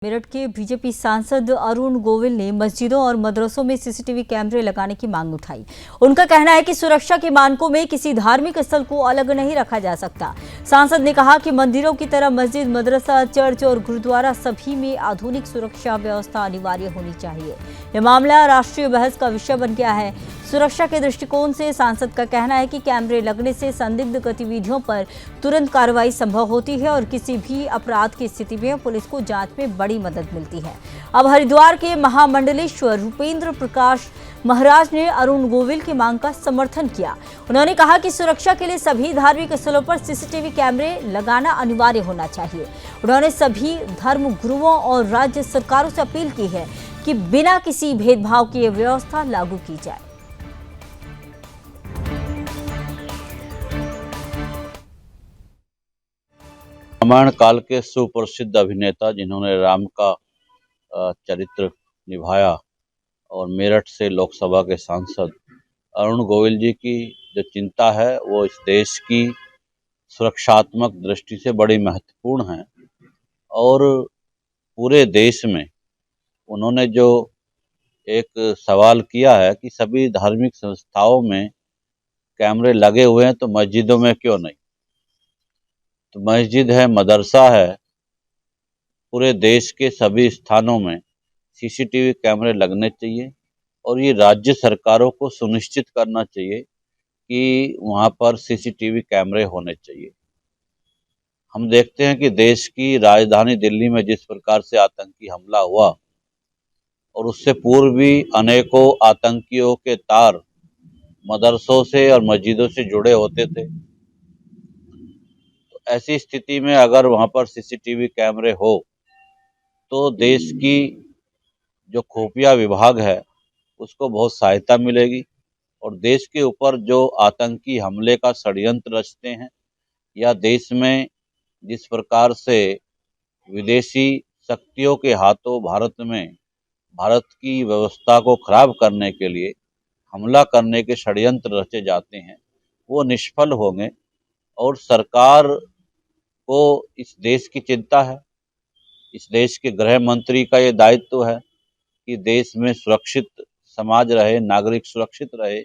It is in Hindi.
मेरठ के बीजेपी सांसद अरुण गोविल ने मस्जिदों और मदरसों में सीसीटीवी कैमरे लगाने की मांग उठाई। उनका कहना है कि सुरक्षा के मानकों में किसी धार्मिक स्थल को अलग नहीं रखा जा सकता। सांसद ने कहा कि मंदिरों की तरह मस्जिद, मदरसा, चर्च और गुरुद्वारा सभी में आधुनिक सुरक्षा व्यवस्था अनिवार्य होनी चाहिए। यह मामला राष्ट्रीय बहस का विषय बन गया है। सुरक्षा के दृष्टिकोण से सांसद का कहना है कि कैमरे लगने से संदिग्ध गतिविधियों पर तुरंत कार्रवाई संभव होती है और किसी भी अपराध की स्थिति में पुलिस को जांच में बड़ी मदद मिलती है। अब हरिद्वार के महामंडलेश्वर रूपेंद्र प्रकाश महाराज ने अरुण गोविल की मांग का समर्थन किया। उन्होंने कहा कि सुरक्षा के लिए सभी धार्मिक स्थलों पर सीसीटीवी कैमरे लगाना अनिवार्य होना चाहिए। उन्होंने सभी धर्म गुरुओं और राज्य सरकारों से अपील की है कि बिना किसी भेदभाव की यह व्यवस्था लागू की जाए। रामायण काल के सुप्रसिद्ध अभिनेता जिन्होंने राम का चरित्र निभाया और मेरठ से लोकसभा के सांसद अरुण गोविल जी की जो चिंता है वो इस देश की सुरक्षात्मक दृष्टि से बड़ी महत्वपूर्ण है। और पूरे देश में उन्होंने जो एक सवाल किया है कि सभी धार्मिक संस्थाओं में कैमरे लगे हुए हैं तो मस्जिदों में क्यों नहीं। तो मस्जिद है, मदरसा है, पूरे देश के सभी स्थानों में सीसीटीवी कैमरे लगने चाहिए और ये राज्य सरकारों को सुनिश्चित करना चाहिए कि वहाँ पर सीसीटीवी कैमरे होने चाहिए। हम देखते हैं कि देश की राजधानी दिल्ली में जिस प्रकार से आतंकी हमला हुआ और उससे पूर्व भी अनेकों आतंकियों के तार मदरसों से और मस्जिदों से जुड़े होते थे। ऐसी स्थिति में अगर वहां पर सीसीटीवी कैमरे हो तो देश की जो खुफिया विभाग है उसको बहुत सहायता मिलेगी और देश के ऊपर जो आतंकी हमले का षड्यंत्र रचते हैं या देश में जिस प्रकार से विदेशी शक्तियों के हाथों भारत की व्यवस्था को खराब करने के लिए हमला करने के षड्यंत्र रचे जाते हैं वो निष्फल होंगे। और सरकार को इस देश की चिंता है, इस देश के गृह मंत्री का ये दायित्व है कि देश में सुरक्षित समाज रहे, नागरिक सुरक्षित रहे